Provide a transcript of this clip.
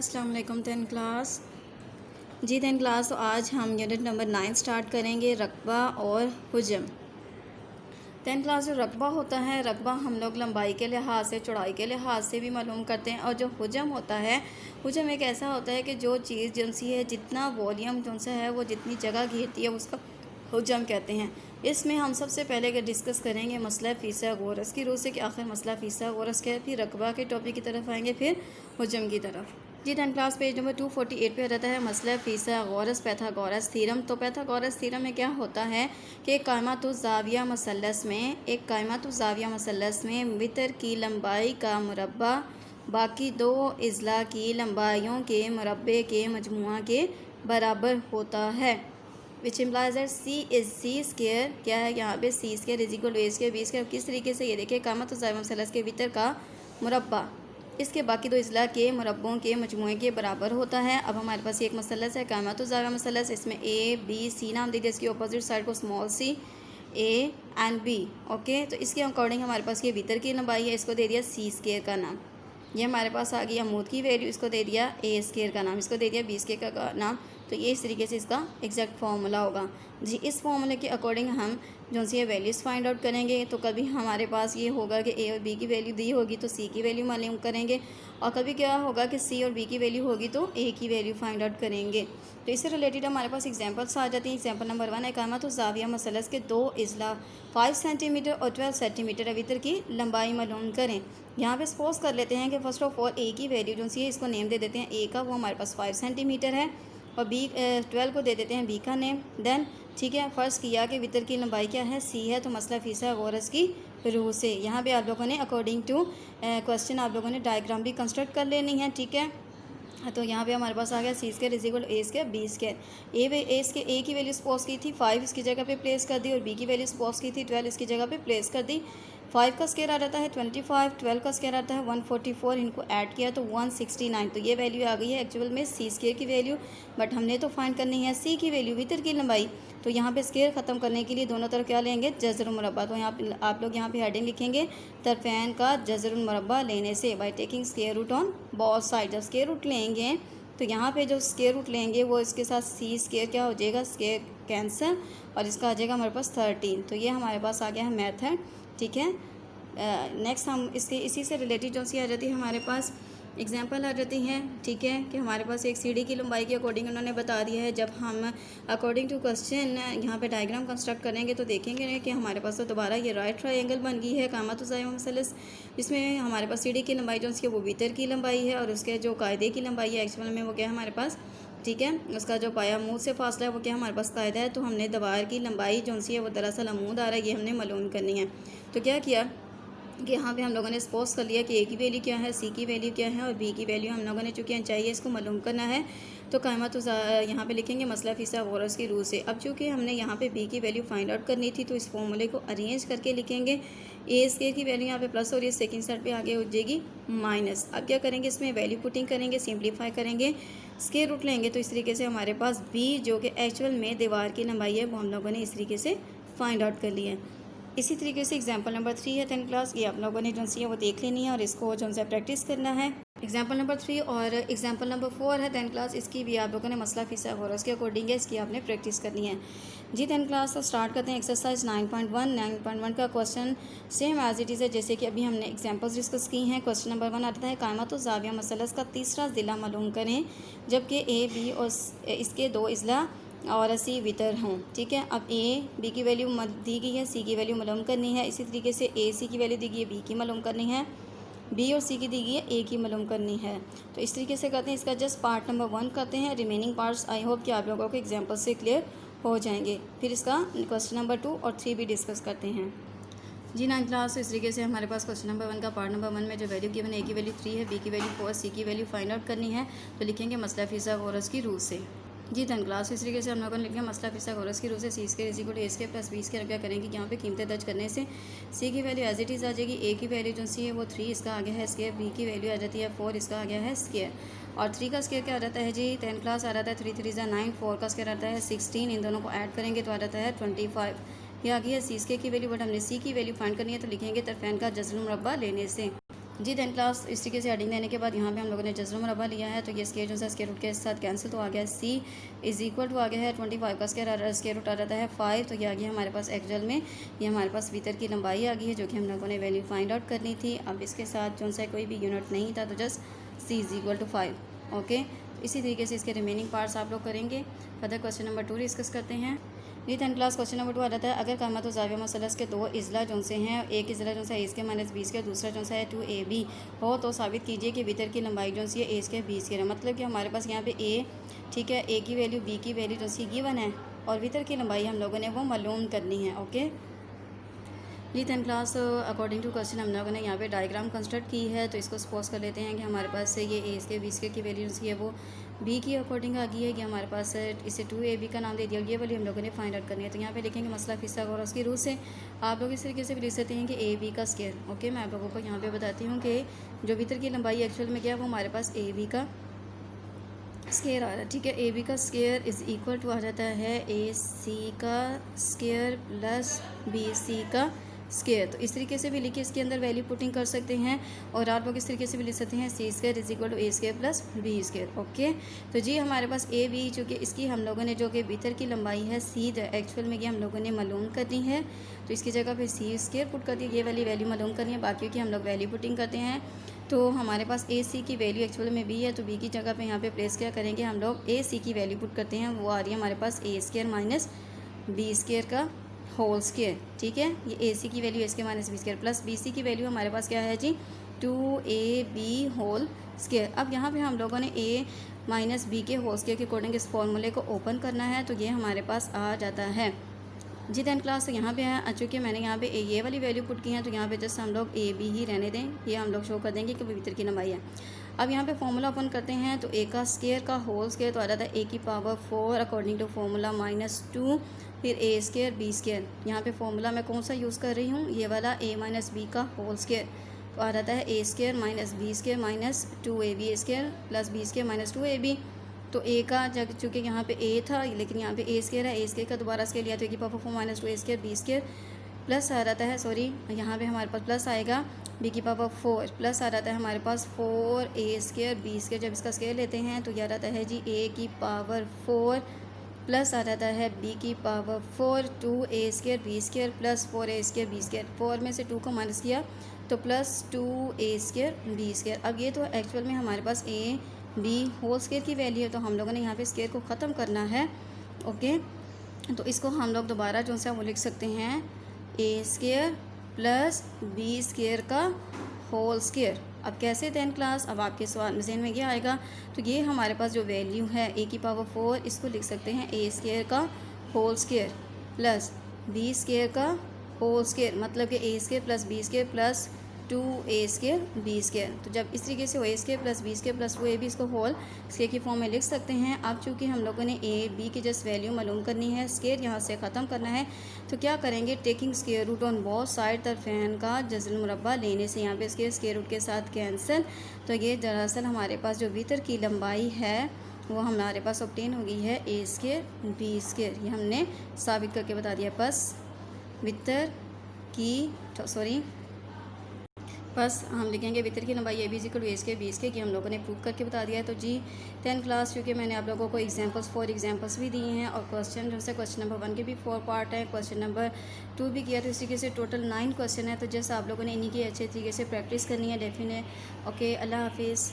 अस्सलाम वालेकुम 10 क्लास। जी 10 क्लास, तो आज हम यूनिट नंबर 9 स्टार्ट करेंगे, रकबा और हुजम। 10 क्लास जो रकबा होता है, रकबा हम लोग लंबाई के लिहाज से, चौड़ाई के लिहाज से भी मालूम करते हैं। और जो हुजम होता है, हुजम एक ऐसा होता है कि जो चीज़ जो सी है, जितना वॉल्यूम जो सा है, वो जितनी जगह घेरती है उसका हुजम कहते हैं। इसमें हम सबसे पहले अगर डिस्कस करेंगे मसला फिसागोरस की रूह से कि आखिर मसला फिसागोरस क्या है, फिर रकबा के टॉपिक की तरफ आएंगे, फिर हुजम की तरफ। जी 10 क्लास पेज नंबर 248 पे रहता है मसला फिसागोरस पैथागोरस थीरम। तो पैथागोरस थीरम में क्या होता है कि एक कायमातुज़्ज़ाविया मसलस में मितर की लंबाई का मुरब्बा बाकी दो इज़ला की लंबाइयों के मुरब्बे के मजमुआ के बराबर होता है। Which implies that C is C square. क्या है यहाँ पे C square is equal to A square B square. किस तरीके से, ये देखिए कायमातुज़्ज़ाविया मसलस के भीतर का मुरब्बा इसके बाकी दो इज़ला के मुरब्बों के मजमुए के बराबर होता है। अब हमारे पास ये एक मसलस है कायमातुज़्ज़ाविया मसलस, इसमें ए बी सी नाम दे दिया, इसकी अपोजिट साइड को small c a and b. Okay, तो इसके अकॉर्डिंग हमारे पास ये भीतर की लंबाई है, इसको दे दिया सी स्केयर का नाम। ये हमारे पास आ गई अमूद की वैल्यू, इसको दे दिया ए स्केयर का नाम, इसको दे दिया बी स्केयर का नाम। तो ये इस तरीके से इसका एग्जैक्ट फार्मूला होगा। जी, इस फार्मूले के अकॉर्डिंग हम जो सी वैल्यूज़ फाइंड आउट करेंगे। तो कभी हमारे पास ये होगा कि ए और बी की वैल्यू दी होगी तो सी की वैल्यू मालूम करेंगे, और कभी क्या होगा कि सी और बी की वैल्यू होगी तो ए की वैल्यू फाइंड आउट करेंगे। तो इससे रिलेटेड हमारे पास एग्जांपल्स आ जाती हैं। एग्जांपल नंबर 1 है कायमातुज़्ज़ाविया मसलस के दो इज़ला 5 सेंटीमीटर और 12 सेंटीमीटर वितर की लंबाई मालूम करें। यहाँ पे सपोज कर लेते हैं कि फर्स्ट ऑफ ऑल ए की वैल्यू जो सी है, इसको नेम दे देते हैं ए का, वो हमारे पास 5 सेंटीमीटर है, और बी 12 को दे देते हैं बी का नेम। देन ठीक है, फ़र्ज़ किया कि वितर की लंबाई क्या है, सी है, तो मसला फिसागोरस की रूह से यहाँ पे आप लोगों ने अकॉर्डिंग टू क्वेश्चन आप लोगों ने डायग्राम भी कंस्ट्रक्ट कर लेनी है। ठीक है, तो यहाँ पे हमारे पास आ गया C square is equal A square B square. A की वैल्यू सपोज की थी 5, इसकी जगह पे प्लेस कर दी, और बी की वैल्यू सपोज की थी 12, इसकी जगह पे प्लेस कर दी। 5 का स्केयर आ जाता है 25, 12 का स्केयर आता है 144, इनको ऐड किया तो 169। तो ये वैल्यू आ गई है एक्चुअल में सी स्केयर की वैल्यू, बट हमने तो फाइंड करनी है सी की वैल्यू, वितर की लंबाई। तो यहाँ पे स्केयर ख़त्म करने के लिए दोनों तरफ क्या लेंगे, जज़र मुरब्बा। तो यहाँ पे आप लोग यहाँ पे हेडिंग लिखेंगे तरफ़ैन का जज़र मुरब्बा लेने से, by taking square root on both side. जब स्केयर रूट लेंगे तो यहाँ पे जो स्केयर रूट लेंगे वो इसके साथ सी स्केयर क्या हो जाएगा, स्केयर कैंसिल, और इसका आ जाएगा हमारे पास 13। तो ये हमारे पास आ गया है मेथड। ठीक है, नेक्स्ट हम इसी से रिलेटेड जो सी आ जाती है हमारे पास एग्जांपल आ जाती हैं। ठीक है, कि हमारे पास एक सीढ़ी की लंबाई के अकॉर्डिंग उन्होंने बता दिया है। जब हम अकॉर्डिंग टू क्वेश्चन यहाँ पे डायग्राम कंस्ट्रक्ट करेंगे तो देखेंगे कि हमारे पास तो दोबारा ये राइट ट्रायंगल बन गई है कायमातुज़्ज़ाविया मसलस, जिसमें हमारे पास सीढ़ी की लंबाई जो उसकी वो भीतर की लंबाई है, और उसके जो कायदे की लंबाई है एक्चुअल में वो क्या है हमारे पास। ठीक है, उसका जो पाया अमूद से फासला है वो क्या हमारे पास कायदा है। तो हमने दीवार की लंबाई जो सी है वो दरअसल अमूद आ रहा है, ये हमने मालूम करनी है। तो क्या किया कि यहाँ पे हम लोगों ने सपोज कर लिया कि ए की वैल्यू क्या है, सी की वैल्यू क्या है, और बी की वैल्यू हम लोगों ने चूँकि चाहिए इसको मालूम करना है। तो यहाँ पे लिखेंगे मसला फिसागोरस की रूह से। अब चूँकि हमने यहाँ पे बी की वैल्यू फाइंड आउट करनी थी तो इस फॉर्मूले को अरेंज करके लिखेंगे। ए स्केयर की वैल्यू यहाँ पे प्लस और ये सेकंड साइड पे आगे हो जाएगी माइनस। अब क्या करेंगे, इसमें वैल्यू पुटिंग करेंगे, सिंप्लीफाई करेंगे, स्केयर रूट लेंगे। तो इस तरीके से हमारे पास बी जो कि एक्चुअल में दीवार की लंबाई है वो हम लोगों ने इस तरीके से फाइंड आउट कर लिया है। इसी तरीके से एग्जाम्पल नंबर 3 है 10 क्लास, ये आप लोगों ने जो सी है वो देख लेनी है और इसको जो सा प्रैक्टिस करना है। एग्जाम्पल नंबर 3 और एग्जाम्पल नंबर 4 है 10 क्लास, इसकी भी आप लोगों ने मसला फिसागोरस के अकॉर्डिंग है, इसकी आपने प्रैक्टिस करनी है। जी 10 क्लास, तो स्टार्ट करते हैं एक्सरसाइज 9.1 का question same as it is है जैसे कि अभी हमने एग्जाम्पल्स डिस्कस की हैं। क्वेश्चन नंबर 1 आता है कायमातुज़्ज़ाविया मसलस का तीसरा ज़िला मालूम करें जबकि ए बी और इसके दो इज़ला और सी वितर हों। ठीक है, अब ए बी की वैल्यू दी गई है, सी की वैल्यू मालूम करनी है। इसी तरीके से ए सी की वैल्यू दी गई है, बी की मालूम करनी है, बी और सी की दी गई है, ए की मालूम करनी है। तो इस तरीके से करते हैं, इसका जस्ट पार्ट नंबर 1 करते हैं। रिमेनिंग पार्ट्स आई होप कि आप लोगों को एग्जाम्पल से क्लियर हो जाएंगे। फिर इसका क्वेश्चन नंबर 2 और 3 भी डिस्कस करते हैं। जी 9 क्लास, इस तरीके से हमारे पास क्वेश्चन नंबर 1 का पार्ट नंबर 1 में जो वैल्यू गिवन है, ए की वैल्यू 3 है, बी की वैल्यू 4, सी की वैल्यू फाइंड आउट करनी है। तो लिखेंगे मसला फिसागोरस की रूह से। जी 10 क्लास, इस तरीके से हम लोगों ने लिखा मसला फिसागोरस की रूह से C square is equal to A square plus B square. क्या करेंगे कि यहाँ पे कीमतें दर्ज करने से सी की वैल्यू एज इट इज़ आ जाएगी, ए की वैल्यू जो सी है वो 3, इसका आ गया है स्केयर, बी की वैल्यू आ जाती है 4, इसका आ गया है स्केयर, और 3 का स्केयर क्या आ जाता है जी 10 क्लास आ जाता है 3 3 9, 4 का स्केयर आता है 16, इन दोनों को ऐड करेंगे तो आ जाता है 25। ये आ गई है सी स्केयर की वैल्यू, बट हमने सी की वैल्यू फाइंड करनी है तो लिखेंगे तरफ़ैन का जज़र मुरब्बा लेने से। जी 10 क्लास इस तरीके से हेडिंग देने के बाद यहाँ पे हम लोगों ने जज़र मुरब्बा लिया है, तो ये स्क्वायर जो है स्क्वायर रूट के साथ कैंसिल तो आ गया है। सी इज़ इक्वल टू आ गया है 25 का स्क्वायर रूट आ जाता है 5, तो ये आ गया हमारे पास एक्चुअल में ये हमारे पास भीतर की लंबाई आ गई है जो कि हम लोगों ने वैल्यू फाइंड आउट करनी थी। अब इसके साथ जो सा कोई भी यूनिट नहीं था तो just c is equal to 5। Okay, इसी तरीके से इसके रिमेनिंग पार्ट्स आप लोग करेंगे। फर्दर क्वेश्चन नंबर 2 डिस्कस करते हैं। जी 10 क्लास क्वेश्चन नंबर 2 आ जाता है, अगर कामत और ज़ाविया मसलस के दो इज़ला जो से हैं, एक इज़ला जो है A² माइनस B², दूसरा जो है 2AB हो, तो साबित कीजिए कि भीतर की लंबाई जो सी है A² B² है। मतलब कि हमारे पास यहाँ पे A, ठीक है, A की वैल्यू B की वैल्यू जो सी गिवन है और भीतर की लंबाई हम लोगों ने वो मालूम करनी है। Okay ji 10 class according to question हम लोगों ने यहाँ पे डायग्राम कंस्ट्रक्ट की है, तो इसको सपोज कर लेते हैं कि हमारे पास से ये A² B² की वैल्यू है वो B की अकॉर्डिंग आ गई है कि हमारे पास इसे 2AB का नाम दे दिया, ये वाली हम लोगों ने फाइंड आउट करनी है। तो यहाँ पे लिखेंगे मसला फिसागोरस की रूल से आप लोग इस तरीके से भी लिख सकते हैं कि AB का स्क्वायर। ओके, मैं आप लोगों को यहाँ पे बताती हूँ कि जो भीतर की लंबाई एक्चुअल में क्या है वो हमारे पास AB का स्क्वायर आ रहा है। ठीक है, AB का स्क्वायर इज़ इक्वल टू आ जाता है AC का स्क्वायर प्लस BC का स्क्वायर। तो इस तरीके से भी लिखिए, इसके अंदर वैल्यू पुटिंग कर सकते हैं और आप लोग इस तरीके से भी लिख सकते हैं C² is equal to A² plus B²। Okay, तो जी हमारे पास AB चूँकि इसकी हम लोगों ने जो कि भीतर की लंबाई है C एक्चुअल में ये हम लोगों ने मालूम करनी है, तो इसकी जगह पे C² पुट कर दी, ये वाली वैल्यू मालूम करनी है, बाकी की हम लोग वैल्यू पुटिंग करते हैं। तो हमारे पास AC की वैल्यू एक्चुअल में B है, तो B की जगह पे यहाँ पे प्लेस क्या करेंगे, हम लोग AC की वैल्यू पुट करते हैं, वो आ रही है हमारे पास A² माइनस B² का होल स्क्वायर। ठीक है, ये AC की value A² minus B² plus BC की वैल्यू हमारे पास क्या है जी 2AB होल स्क्वायर। अब यहाँ पे हम लोगों ने A माइनस B के होल स्क्वायर के अकॉर्डिंग इस फॉर्मूले को ओपन करना है, तो ये हमारे पास आ जाता है जी 10 क्लास। तो यहाँ पे है, चूँकि मैंने यहाँ पे ये वाली वैल्यू पुट की है, तो यहाँ पे जस्ट हम लोग AB ही रहने दें, ये हम लोग शो कर देंगे कि भीतर की लंबाई है। अब यहाँ पे फॉर्मूला ओपन करते हैं, तो A का स्क्वायर का होल स्क्वायर तो आ जाता है A की पावर 4 अकॉर्डिंग टू फॉर्मूला -2, फिर A² B²। यहाँ पे फॉर्मूला मैं कौन सा यूज़ कर रही हूँ, ये वाला A माइनस B का होल स्क्वायर, तो आ जाता है A² minus B² minus 2AB² plus B² minus 2AB। तो A का जब चूँकि यहाँ पे A था लेकिन यहाँ पे A² है, A² का दोबारा स्क्वायर लिया तो A की power 4 minus 2A² B² plus आ जाता है, सॉरी यहाँ पे हमारे पास प्लस आएगा B की पावर 4 प्लस आ जाता है हमारे पास 4A² B²। जब इसका स्क्वायर लेते हैं तो यह आता है जी A की पावर 4 प्लस आ जाता है B की power 4 2A² B² plus 4A² B²। 4 में से 2 को माइनस किया तो प्लस 2A² B²। अब ये तो एक्चुअल में हमारे पास A B होल स्क्वायर की वैल्यू है, तो हम लोगों ने यहाँ पे स्क्वायर को ख़त्म करना है। ओके, तो इसको हम लोग दोबारा जो है वो लिख सकते हैं A² प्लस B² का होल स्क्वायर। अब कैसे 10 क्लास, अब आपके सवाल जहन में ये आएगा, तो ये हमारे पास जो वैल्यू है A की पावर 4, इसको लिख सकते हैं A² का होल स्क्वायर प्लस B² का होल स्क्वायर, मतलब कि A² plus B² plus 2A² B²। तो जब इस तरीके से A² plus B² plus 2AB इसको होल स्क्वायर की फॉर्म में लिख सकते हैं। अब चूँकि हम लोगों ने A B की जस्ट वैल्यू मालूम करनी है, स्क्वायर यहाँ से ख़त्म करना है, तो क्या करेंगे, taking square root on both side तरफैन का जज़र मुरब्बा लेने से यहाँ पे स्क्वायर रूट के साथ कैंसिल। तो ये दरअसल हमारे पास जो भीतर की लंबाई है वो हमारे पास ऑब्टेन हो गई है A² B²। ये हमने साबित करके बता दिया। बस हम लिखेंगे भीतर की लंबाई AB equal to A² B² की हम लोगों ने प्रूव करके बता दिया है। तो जी 10 क्लास, क्योंकि मैंने आप लोगों को फोर एग्जांपल्स भी दिए हैं और क्वेश्चन जो है क्वेश्चन नंबर 1 के भी 4 पार्ट है, क्वेश्चन नंबर 2 भी किया, तो इसी तरीके से टोटल 9 क्वेश्चन है। तो जैसे आप लोगों ने इन्हीं की अच्छे तरीके से प्रैक्टिस करनी है डेफिनेट। ओके, अल्लाह हाफिज़।